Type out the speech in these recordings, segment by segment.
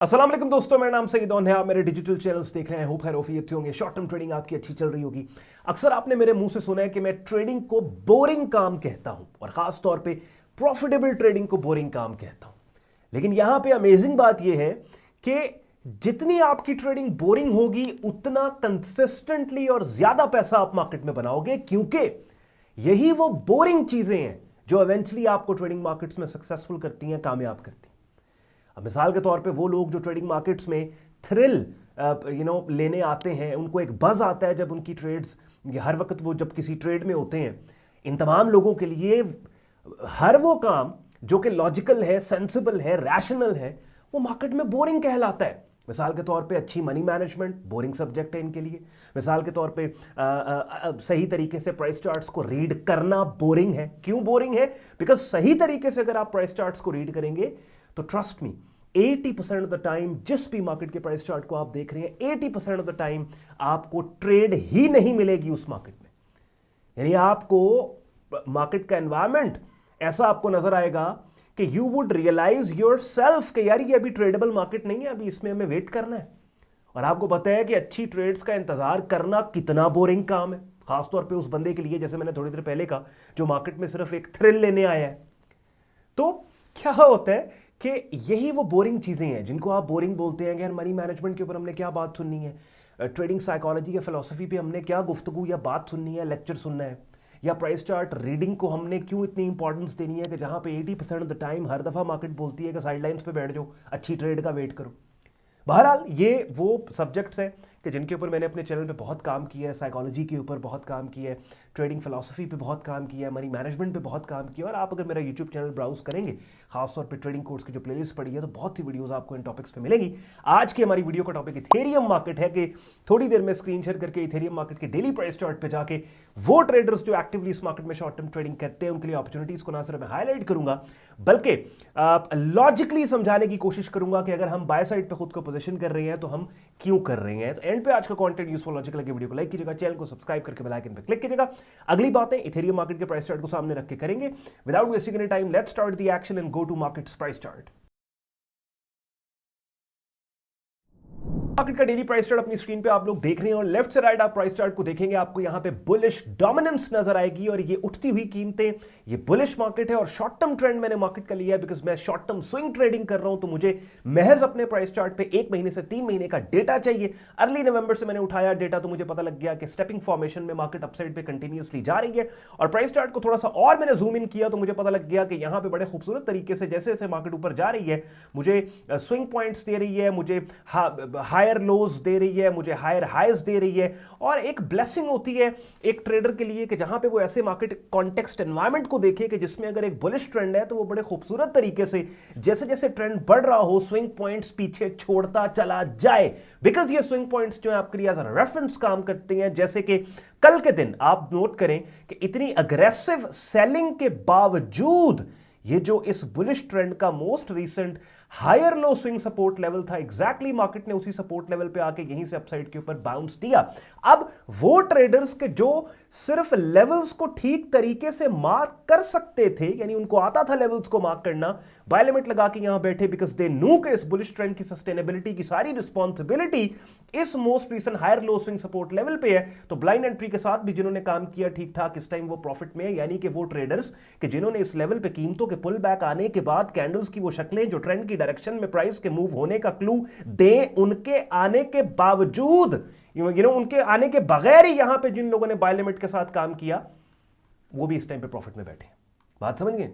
अस्सलाम वालेकुम दोस्तों, मेरा नाम सईद है। आप मेरे डिजिटल चैनल्स देख रहे हैं। होप खैर ऑफियत होंगे। शॉर्ट टर्म ट्रेडिंग आपकी अच्छी चल रही होगी। अक्सर आपने मेरे मुंह से सुना है कि मैं ट्रेडिंग को बोरिंग काम कहता हूं और खास तौर पे प्रॉफिटेबल ट्रेडिंग को बोरिंग काम कहता हूं। लेकिन यहां पे अमेजिंग बात यह है कि जितनी आपकी ट्रेडिंग बोरिंग होगी उतना कंसिस्टेंटली और ज्यादा पैसा आप मार्केट में बनाओगे, क्योंकि यही वो बोरिंग चीजें हैं जो इवेंचुअली आपको ट्रेडिंग मार्केट्स में सक्सेसफुल करती हैं, कामयाब करती हैं। अब मिसाल के तौर पे वो लोग जो ट्रेडिंग मार्केट्स में थ्रिल लेने आते हैं, उनको एक बज आता है जब उनकी ट्रेड्स, हर वक्त वो जब किसी ट्रेड में होते हैं, इन तमाम लोगों के लिए हर वो काम जो कि लॉजिकल है, सेंसिबल है, रैशनल है, वो मार्केट में बोरिंग कहलाता है। मिसाल के तौर पे अच्छी मनी मैनेजमेंट बोरिंग सब्जेक्ट है इनके लिए। मिसाल के तौर पे सही तरीके से प्राइस चार्ट्स को रीड करना बोरिंग है। क्यों बोरिंग है? बिकॉज सही तरीके से अगर आप प्राइस चार्ट्स को रीड करेंगे तो trust me 80% of the time जिस भी मार्केट के प्राइस चार्ट को आप देख रहे हैं, 80% ऑफ द टाइम आपको ट्रेड ही नहीं मिलेगी उस मार्केट में। यानी आपको मार्केट का एनवायरमेंट ऐसा आपको नजर आएगा कि you would realise yourself कि यार ये अभी ट्रेडेबल मार्केट नहीं है, अभी इसमें हमें वेट करना है। और आपको पता है कि अच्छी ट्रेड्स का इंतजार करना कितना बोरिंग काम है, खासतौर पर उस बंदे के लिए, जैसे मैंने थोड़ी देर पहले कहा, जो मार्केट में सिर्फ एक थ्रिल लेने आया है। तो क्या होता है कि यही वो बोरिंग चीजें हैं जिनको आप बोरिंग बोलते हैं। यार मनी मैनेजमेंट के ऊपर हमने क्या बात सुननी है, ट्रेडिंग साइकोलॉजी या फिलॉसफी पे हमने क्या गुफ्तगू या बात सुननी है, लेक्चर सुनना है, या प्राइस चार्ट रीडिंग को हमने क्यों इतनी इंपॉर्टेंस देनी है कि जहां पे 80% ऑफ द टाइम हर दफा मार्केट बोलती है कि साइडलाइंस पे बैठ जाओ, अच्छी ट्रेड का वेट करो। बहरहाल ये वो सब्जेक्ट्स हैं कि जिनके ऊपर मैंने अपने चैनल पे बहुत काम किया है। साइकोलॉजी के ऊपर बहुत काम किया है, ट्रेडिंग फिलॉसफी पे बहुत काम किया है, मनी मैनेजमेंट पे बहुत काम किया है। और आप अगर मेरा यूट्यूब चैनल ब्राउज करेंगे, खासतौर पे ट्रेडिंग कोर्स की जो प्लेलिस्ट पड़ी है, तो बहुत सी वीडियोस आपको इन टॉपिक्स पे मिलेंगी। आज की हमारी वीडियो का टॉपिक इथेरियम मार्केट है कि थोड़ी देर में स्क्रीन शेयर करके इथेरियम मार्केट के डेली प्राइस चार्ट पे जाके वो ट्रेडर्स जो एक्टिवली इस मार्केट में शॉर्ट टर्म ट्रेडिंग करते हैं उनके लिए अपॉर्चुनिटीज को ना सिर्फ मैं हाईलाइट करूंगा, बल्कि लॉजिकली समझाने की कोशिश करूंगा कि अगर हम बाय साइड पे खुद को पोजीशन कर रहे हैं तो हम क्यों कर रहे हैं। तो एंड पे आज का कंटेंट यूजफुल लॉजिकल लगे, वीडियो को लाइक कीजिएगा, चैनल को सब्सक्राइब करके बेल आइकन पे क्लिक कीजिएगा। अगली बातें इथेरियम मार्केट के प्राइस चार्ट को सामने रख के करेंगे। Without wasting any time, let's start the action and go to markets price chart. Market का डेली प्राइस चार्ट अपनी स्क्रीन पे आप लोग देख रहे हैं और लेफ्ट से राइट आप प्राइस चार्ट को देखेंगे, आपको यहां पे बुलिश डोमिनेंस नजर आएगी और ये उठती हुई कीमतें, ये बुलिश मार्केट है। और शॉर्ट टर्म ट्रेंड मैंने मार्केट का लिया है बिकॉज मैं शॉर्ट टर्म स्विंग ट्रेडिंग कर रहा हूं, तो मुझे महज अपने प्राइस चार्ट पे 1 महीने से 3 महीने का डेटा चाहिए। अर्ली नवंबर से मैंने उठाया डेटा, तो मुझे पता लग गया कि स्टेपिंग फॉर्मेशन में मार्केट अपसाइड पे कंटिन्यूअसली जा रही है। और प्राइस चार्ट को थोड़ा सा और मैंने जूम इन किया तो मुझे पता लग गया कि यहां पे बड़े खूबसूरत तरीके से जैसे जैसे मार्केट ऊपर जा रही है, मुझे स्विंग पॉइंट्स दे रही है, मुझे हायर लोज दे रही है, मुझे हायर हाइज दे रही है। और एक ब्लेसिंग होती है एक ट्रेडर के लिए कि जहां पे वो ऐसे मार्केट कॉन्टेक्स्ट एनवायरनमेंट को देखे कि जिसमें अगर एक बुलिश ट्रेंड है तो वो बड़े खूबसूरत तरीके से जैसे जैसे ट्रेंड बढ़ रहा हो स्विंग पॉइंट्स पीछे छोड़ता चला जाए। बिकॉज ये स्विंग पॉइंट्स जो है आपके लिए एज अ रेफरेंस काम करते हैं। जैसे कि कल के दिन आप नोट करें कि इतनी अग्रेसिव सेलिंग के बावजूद ये जो इस बुलिश ट्रेंड का most recent higher low swing support level था, एग्जैक्टली मार्केट ने उसी सपोर्ट लेवल पे आके यहीं से अपसाइड के ऊपर बाउंस दिया। अब वो ट्रेडर्स के जो सिर्फ लेवल्स को ठीक तरीके से मार्क कर सकते थे, यानी उनको आता था लेवल्स को मार्क करना, बाय लिमिट लगा के यहां बैठे बिकॉज दे न्यू के इस बुलिश ट्रेंड की सस्टेनेबिलिटी की सारी रिस्पॉन्सिबिलिटी इस most recent higher low swing support level पे है। तो ब्लाइंड एंट्री के साथ भी जिन्होंने काम किया ठीक ठाक, इस टाइम वो प्रॉफिट में है। यानी कि वो ट्रेडर्स कि जिन्होंने इस लेवल पे कीमतों के पुल बैक आने के बाद कैंडल्स की वो शक्लें जो ट्रेंड की डायरेक्शन में प्राइस के मूव होने का क्लू दे, उनके आने के बावजूद, उनके आने के बगैर ही यहां पे जिन लोगों ने बाय लिमिट के साथ काम किया वो भी इस टाइम पे प्रॉफिट में बैठे। बात समझ गए?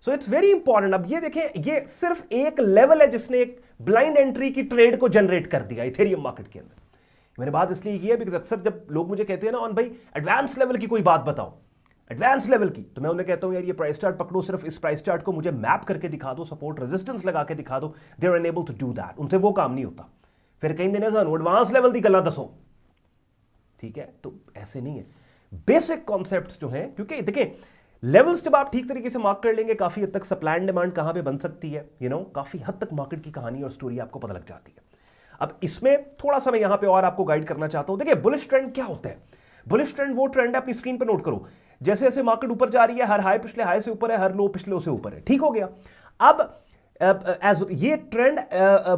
So it's very important. अब ये देखें, ये सिर्फ एक लेवल है जिसने एक ब्लाइंड एंट्री की ट्रेड को जनरेट कर दिया इथेरियम मार्केट के अंदर। मैंने बात इसलिए की है बिकॉज अक्सर जब लोग मुझे कहते हैं ना ऑन भाई एडवांस लेवल की कोई बात बताओ, एडवांस लेवल की, तो मैं उन्हें कहता हूं यार ये प्राइस चार्ट पकड़ो, सिर्फ इस प्राइस चार्ट को मुझे मैप करके दिखा दो, सपोर्ट रेजिस्टेंस लगा के दिखा दो। They are unable to do that. उनसे वो काम नहीं होता। फिर कहीं देने सानू एडवांस लेवल की गल्ला दसो, ठीक है? तो ऐसे नहीं है। बेसिक कॉन्सेप्ट्स जो हैं, क्योंकि देखिए लेवल्स जब आप ठीक तरीके से मार्क कर लेंगे, काफी हद तक सप्लाई एंड डिमांड कहां पे बन सकती है, काफी हद तक मार्केट की कहानी और स्टोरी आपको पता लग जाती है। अब इसमें थोड़ा सा मैं यहां पे और आपको गाइड करना चाहता हूं। देखिए बुलिश ट्रेंड क्या होता है? बुलिश ट्रेंड वो ट्रेंड है, अपनी स्क्रीन पर नोट करो, जैसे जैसे मार्केट ऊपर जा रही है, हर हाई पिछले हाई से ऊपर है, हर लो पिछले से ऊपर है। ठीक हो गया? अब ये ट्रेंड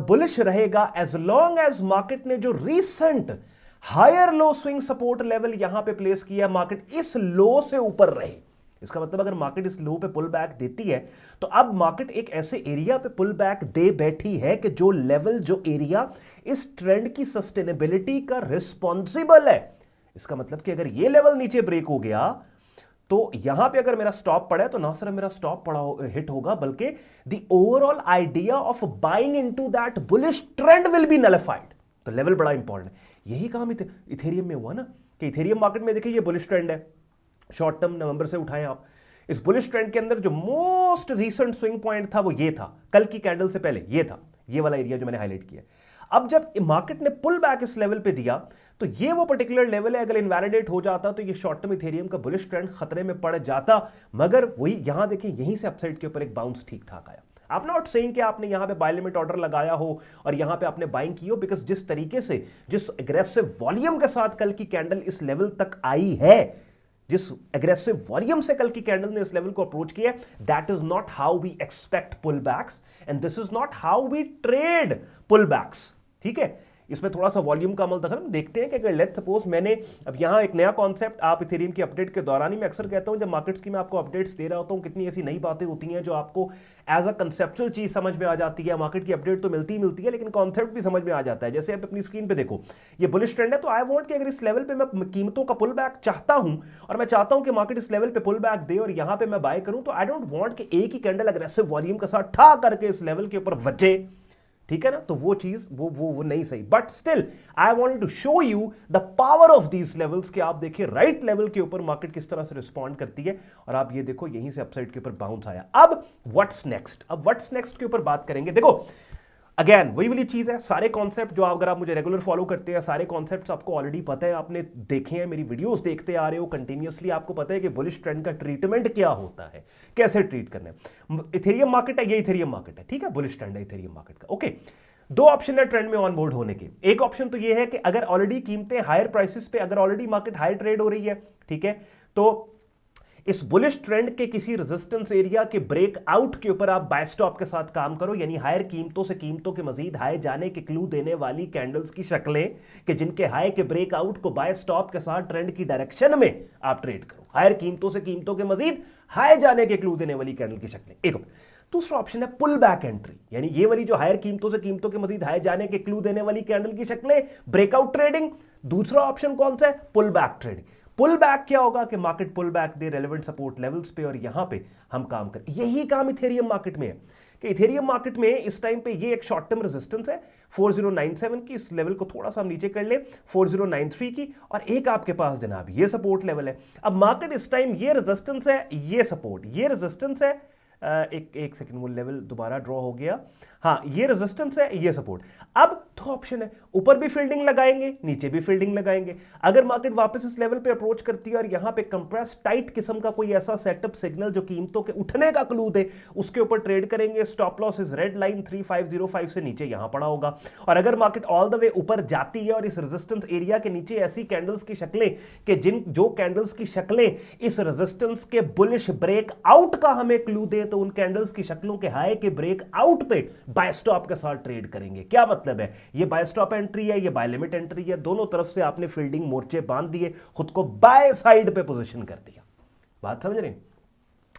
बुलिश रहेगा एज लॉन्ग एज मार्केट ने जो recent higher low swing support level यहां पे प्लेस किया, मार्केट इस लो से ऊपर रहे। इसका मतलब अगर मार्केट इस लो पे पुल बैक देती है तो अब मार्केट एक ऐसे एरिया पे पुल बैक दे बैठी है कि जो लेवल, जो एरिया इस ट्रेंड की सस्टेनेबिलिटी का रिस्पॉन्सिबल है। इसका मतलब कि अगर ये लेवल नीचे ब्रेक हो गया तो यहां पे अगर मेरा स्टॉप पड़ा है तो ना सिर्फ मेरा स्टॉप पड़ा हिट होगा, बल्कि the overall idea of buying into that bullish trend will be nullified. तो लेवल बड़ा इंपॉर्टेंट है। यही काम इथेरियम में हुआ ना, कि इथेरियम मार्केट में देखिए ये बुलिश ट्रेंड है, शॉर्ट टर्म नवंबर से उठाएं आप। इस बुलिश ट्रेंड के अंदर जो मोस्ट रीसेंट स्विंग पॉइंट था वो ये था, कल की कैंडल से पहले ये था, ये वाला एरिया जो मैंने हाईलाइट किया। अब जब मार्केट ने पुल बैक इस लेवल पे दिया तो ये वो पर्टिकुलर लेवल है, अगर इनवैलिडेट हो जाता तो ये शॉर्ट टर्म इथेरियम का बुलिश ट्रेंड खतरे में पड़ जाता। मगर वही यहां देखिए, यहीं से अपसाइड के ऊपर एक बाउंस ठीक ठाक आया। आप नॉट सेइंग कि आपने यहां पे बाय लिमिट ऑर्डर लगाया हो और यहां पे आपने बाइंग की हो, बिकॉज जिस तरीके से, जिस एग्रेसिव वॉल्यूम के साथ कल की कैंडल इस लेवल तक आई है, जिस एग्रेसिव वॉल्यूम से कल की कैंडल ने इस लेवल को अप्रोच किया, that is not how we expect pull backs and this is not how we trade pull backs. ठीक है, इसमें थोड़ा सा वॉल्यूम का अमल दखल हम देखते हैं कि अगर लेट्स सपोज मैंने अब यहां एक नया कॉन्सेप्ट, आप इथेरियम की अपडेट के दौरान ही मैं अक्सर कहता हूं जब मार्केट्स की मैं आपको अपडेट्स दे रहा होता हूं, कितनी ऐसी नई बातें होती हैं जो आपको एज अ कंसेप्चुअल चीज समझ में आ जाती है। मार्केट की अपडेट तो मिलती ही मिलती है, लेकिन कॉन्सेप्ट भी समझ में आ जाता है। जैसे आप अपनी स्क्रीन पे देखो, ये बुलिश ट्रेंड है, तो आई वांट कि अगर इस लेवल पे मैं कीमतों का पुल बैक चाहता हूं और मैं चाहता हूं कि मार्केट इस लेवल पे पुल बैक दे और यहां पे मैं बाय करूं, तो आई डोंट वांट कि एक ही कैंडल अग्रेसिव वॉल्यूम के साथ ठा करके इस लेवल के ऊपर बचे। ठीक है ना, तो वो चीज वो नहीं सही। But still I wanted to show you the power of these levels कि आप देखिए राइट लेवल के ऊपर मार्केट किस तरह से रिस्पॉन्ड करती है। और आप ये देखो, यहीं से अपसाइड के ऊपर बाउंस आया। अब व्हाट्स नेक्स्ट, अब व्हाट्स नेक्स्ट के ऊपर बात करेंगे। देखो अगेन वही वाली चीज है, सारे कॉन्सेप्ट जो अगर आप मुझे रेगुलर फॉलो करते हैं, सारे कॉन्सेप्ट्स आपको ऑलरेडी पता है, आपने देखे हैं, मेरी वीडियोस देखते आ रहे हो कंटिन्यूअसली, आपको पता है कि बुलिश ट्रेंड का ट्रीटमेंट क्या होता है, कैसे ट्रीट करना है। इथेरियम मार्केट है, ये इथेरियम मार्केट है, ठीक है, बुलिश ट्रेंड है इथेरियम मार्केट का। ओके, दो ऑप्शन है ट्रेंड में ऑन बोर्ड होने के। एक ऑप्शन तो ये है कि अगर ऑलरेडी कीमतें हायर प्राइसेस पे, अगर ऑलरेडी मार्केट हाई ट्रेड हो रही है, ठीक है, तो इस बुलिश ट्रेंड के किसी रेजिस्टेंस एरिया के ब्रेक आउट के ऊपर आप बाय स्टॉप के साथ काम करो, यानी हायर कीमतों से कीमतों के मजीद हाई जाने के क्लू देने वाली कैंडल्स की शक्लें कि जिनके हाई के ब्रेक आउट को बाय स्टॉप के साथ ट्रेंड की डायरेक्शन में आप ट्रेड करो। हायर कीमतों से कीमतों के मजीद हाई जाने के क्लू देने वाली कैंडल की शक्लें। एक दूसरा ऑप्शन है पुल बैक एंट्री, यानी ये वाली जो हायर कीमतों से कीमतों के मजीद हाई जाने के क्लू देने वाली कैंडल की शक्लें, ब्रेकआउट ट्रेडिंग। दूसरा ऑप्शन कौन सा है? Pull back trading. Pull back क्या होगा कि मार्केट पुल बैक दे रेलेवेंट सपोर्ट लेवल्स पे और यहां पे हम काम करें। यही काम इथेरियम मार्केट में है कि इथेरियम मार्केट में इस टाइम पे ये एक शॉर्ट टर्म रेजिस्टेंस है 4097 की, इस लेवल को थोड़ा सा हम नीचे कर ले 4093 की, और एक आपके पास जनाब ये सपोर्ट लेवल है। अब मार्केट इस टाइम ये रेजिस्टेंस है, ये सपोर्ट, ये रेजिस्टेंस है, एक सेकंड, वो लेवल दोबारा ड्रॉ हो गया, हाँ ये रेजिस्टेंस है, ये सपोर्ट। अब दो ऑप्शन है, ऊपर भी फील्डिंग लगाएंगे, नीचे भी फील्डिंग लगाएंगे। अगर मार्केट वापस इस लेवल पे अप्रोच करती है और यहां पे कंप्रेस टाइट किस्म का कोई ऐसा सेटअप सिग्नल जो कीमतों के उठने का क्लू दे, उसके ऊपर ट्रेड करेंगे। स्टॉप लॉस इस रेड लाइन 3505 से नीचे यहां पड़ा होगा। और अगर मार्केट ऑल द वे ऊपर जाती है और इस रेजिस्टेंस एरिया के नीचे ऐसी कैंडल्स की शक्लें कि जो कैंडल्स की शक्लें इस रेजिस्टेंस के बुलिश ब्रेक आउट का हमें क्लू दे, तो उन कैंडल्स की शक्लों के हाई के ब्रेक आउट पे बाय स्टॉप के साथ ट्रेड करेंगे। क्या मतलब है? ये बाय स्टॉप एंट्री है, ये बाय लिमिट एंट्री है, दोनों तरफ से आपने फील्डिंग मोर्चे बांध दिए, खुद को बाय साइड पे पोजीशन कर दिया। बात समझ रहे हैं?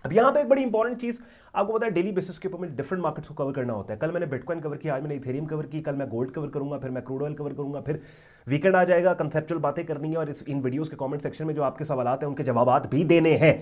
अब यहां पे एक बड़ी इंपॉर्टेंट चीज आपको पता है, डेली बेसिस के ऊपर में डिफरेंट मार्केट्स को कवर करना होता है। कल मैंने बिटकॉइन कवर किया, आज मैंने इथेरियम कवर की, कल मैं गोल्ड कवर करूंगा, फिर मैं क्रूड ऑयल कवर करूंगा, फिर वीकेंड आ जाएगा, कंसेप्चुअल बातें करनी है और इन वीडियोस के कमेंट सेक्शन में जो आपके सवालात हैं उनके जवाब भी देने हैं,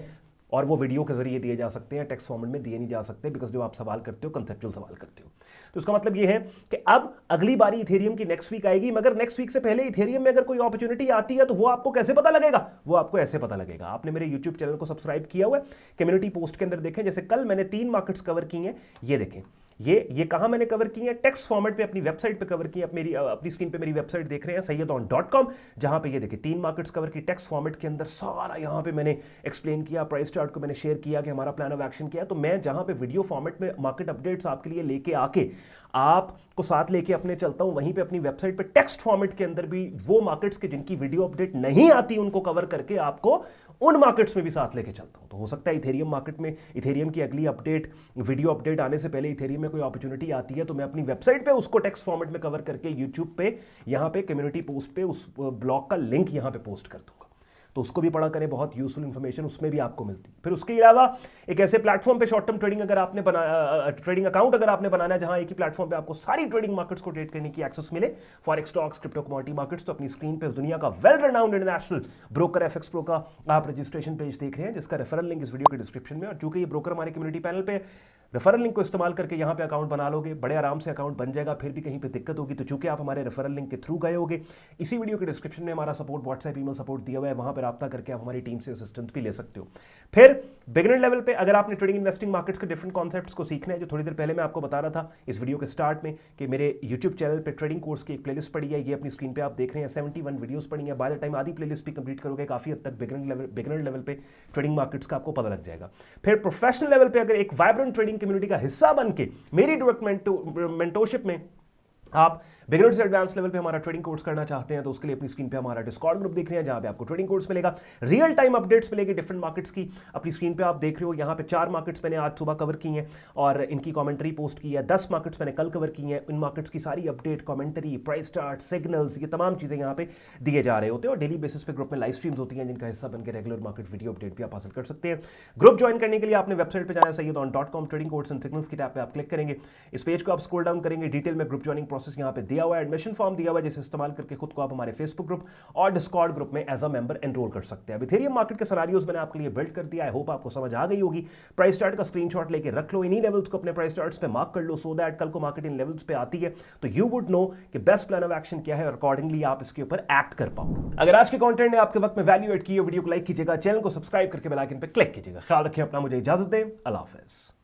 और वो वीडियो के जरिए दिए जा सकते हैं, टेक्स्ट फॉर्मेट में दिए नहीं जा सकते, बिकॉज जो आप सवाल करते हो कंसेप्चुअल सवाल करते हो। तो इसका मतलब ये है कि अब अगली बारी इथेरियम की नेक्स्ट वीक आएगी, मगर नेक्स्ट वीक से पहले इथेरियम में अगर कोई अपॉर्चुनिटी आती है तो वो आपको कैसे पता लगेगा? वो आपको ऐसे पता लगेगा, आपने मेरे यूट्यूब चैनल को सब्सक्राइब किया हुआ है, कम्युनिटी पोस्ट के अंदर देखें, जैसे कल मैंने 3 मार्केट्स कवर की हैं, ये देखें, ये कहां मैंने कवर की है, टेक्स्ट फॉर्मेट पे अपनी वेबसाइट पे कवर की है। अपनी स्क्रीन पे मेरी वेबसाइट देख रहे हैं sayyadon.com, जहां पे ये देखिए 3 मार्केट्स कवर की टेक्स्ट फॉर्मेट के अंदर, सारा यहां पे मैंने एक्सप्लेन किया, प्राइस चार्ट को मैंने शेयर किया कि हमारा प्लान ऑफ एक्शन क्या है। तो मैं जहां पे वीडियो फॉर्मेट में मार्केट अपडेट्स आपके लिए लेके आके आपको साथ लेके अपने चलता हूं, वहीं पे अपनी वेबसाइट पे टेक्स्ट फॉर्मेट के अंदर भी वो मार्केट्स के जिनकी वीडियो अपडेट नहीं आती उनको कवर करके आपको उन मार्केट्स में भी साथ लेके चलता हूं। तो हो सकता है इथेरियम मार्केट में इथेरियम की अगली अपडेट, वीडियो अपडेट आने से पहले इथेरियम में कोई अपॉर्चुनिटी आती है तो मैं अपनी वेबसाइट पे उसको टेक्स्ट फॉर्मेट में कवर करके यूट्यूब पे यहां पे कम्युनिटी पोस्ट पे उस ब्लॉग का लिंक यहां पे पोस्ट कर दूंगा, तो उसको भी पढ़ा करें, बहुत यूजफुल इंफॉर्मेशन उसमें भी आपको मिलती है। फिर उसके अलावा एक ऐसे प्लेटफॉर्म पे शॉर्ट टर्म ट्रेडिंग अगर आपने ट्रेडिंग अकाउंट अगर आपने बनाना है जहां एक ही प्लेटफॉर्म पे आपको सारी ट्रेडिंग मार्केट्स को ट्रेड करने की एक्सेस मिले, forex, stocks, crypto, commodity markets, तो अपनी स्क्रीन पे दुनिया का well renowned international broker FX pro का आप रजिस्ट्रेशन पेज देख रहे हैं, जिसका रेफरल लिंक इस वीडियो के डिस्क्रिप्शन में। और चूंकि ये ब्रोकर हमारे कम्युनिटी पैनल पे रेफरल लिंक को इस्तेमाल करके यहां पे अकाउंट बना लोगे, बड़े आराम से अकाउंट बन जाएगा, फिर भी कहीं पे दिक्कत होगी तो चूंकि आप हमारे रेफरल लिंक के थ्रू गए होगे, इसी वीडियो के डिस्क्रिप्शन में हमारा सपोर्ट, व्हाट्सएप, ईमेल सपोर्ट दिया हुआ है, वहां पर राब्ता करके आप हमारी टीम से असिस्टेंस भी ले सकते हो। फिर बिगिनर लेवल पे अगर आपने ट्रेडिंग इन्वेस्टिंग मार्केट्स के डिफरेंट कॉन्सेप्ट्स को सीखना है, जो थोड़ी देर पहले मैं आपको बता रहा था इस वीडियो के स्टार्ट में कि मेरे यूट्यूब चैनल पे ट्रेडिंग कोर्स की एक प्लेलिस्ट पड़ी है, ये अपनी स्क्रीन पे आप देख रहे हैं, 71 वीडियोस पड़ी है। बाय द टाइम आधी प्लेलिस्ट भी कंप्लीट करोगे काफी हद तक बिगिनर लेवल पे ट्रेडिंग मार्केट्स का आपको पता लग जाएगा। फिर प्रोफेशनल लेवल पे अगर एक वाइब्रेंट ट्रेडिंग कम्युनिटी का हिस्सा बन के मेरी डायरेक्ट मेंटोरशिप में आप बिगिनर से एडवांस लेवल पे हमारा ट्रेडिंग कोर्स करना चाहते हैं तो उसके लिए अपनी स्क्रीन पे हमारा डिस्कॉर्ड ग्रुप देख रहे हैं, जहां पे आपको ट्रेडिंग कोर्स मिलेगा, रियल टाइम अपडेट्स मिलेगी डिफरेंट मार्केट्स की। अपनी स्क्रीन पे आप देख रहे हो यहां पे 4 मार्केट्स मैंने आज सुबह कवर की हैं और इनकी कमेंट्री पोस्ट की है, 10 मार्केट्स मैंने कल कवर की हैं। इन मार्केट्स की सारी update, commentary, price chart, signals, ये तमाम चीजें यहां पे दिए जा रहे होते हैं और डेली बेसिस पे ग्रुप में लाइव स्ट्रीम्स होती हैं जिनका हिस्सा बनकर रेगुलर मार्केट वीडियो अपडेट भी आप हासिल कर सकते हैं। ग्रुप ज्वाइन करने के लिए आपने वेबसाइट पर जाना है sayyidon.com, trading course and signals की टैब पे आप क्लिक करेंगे, इस पेज को आप स्क्रॉल डाउन करेंगे, डिटेल में ग्रुप ज्वाइनिंग प्रोसेस यहां पे दिया हुआ है, एडमिशन फॉर्म दिया हुआ है, जिसे इस्तेमाल करके खुद को आप हमारे फेसबुक ग्रुप और डिस्कॉर्ड ग्रुप में एज अ मेंबर एनरोल कर सकते हैं। अब इथेरियम मार्केट के सिनेरियोस मैंने आपके लिए बिल्ड कर दिया, आई होप आपको समझ आ गई होगी। प्राइस चार्ट का स्क्रीनशॉट लेके रख लो, इन्हीं लेवल्स को अपने प्राइस चार्ट्स पे मार्क कर लो, सो दैट कल को मार्केट इन लेवल्स पे आती है तो यू वुड नो कि बेस्ट प्लान ऑफ एक्शन क्या है और अकॉर्डिंगली आप इसके ऊपर एक्ट कर पाओ। अगर आज के कंटेंट ने आपके वक्त में वैल्यू एड की है, वीडियो को लाइक कीजिएगा, चैनल को सब्सक्राइब करके बेल आइकन पे क्लिक कीजिएगा। ख्याल रखें अपना, मुझे इजाजत दें, अल्लाह हाफिज़।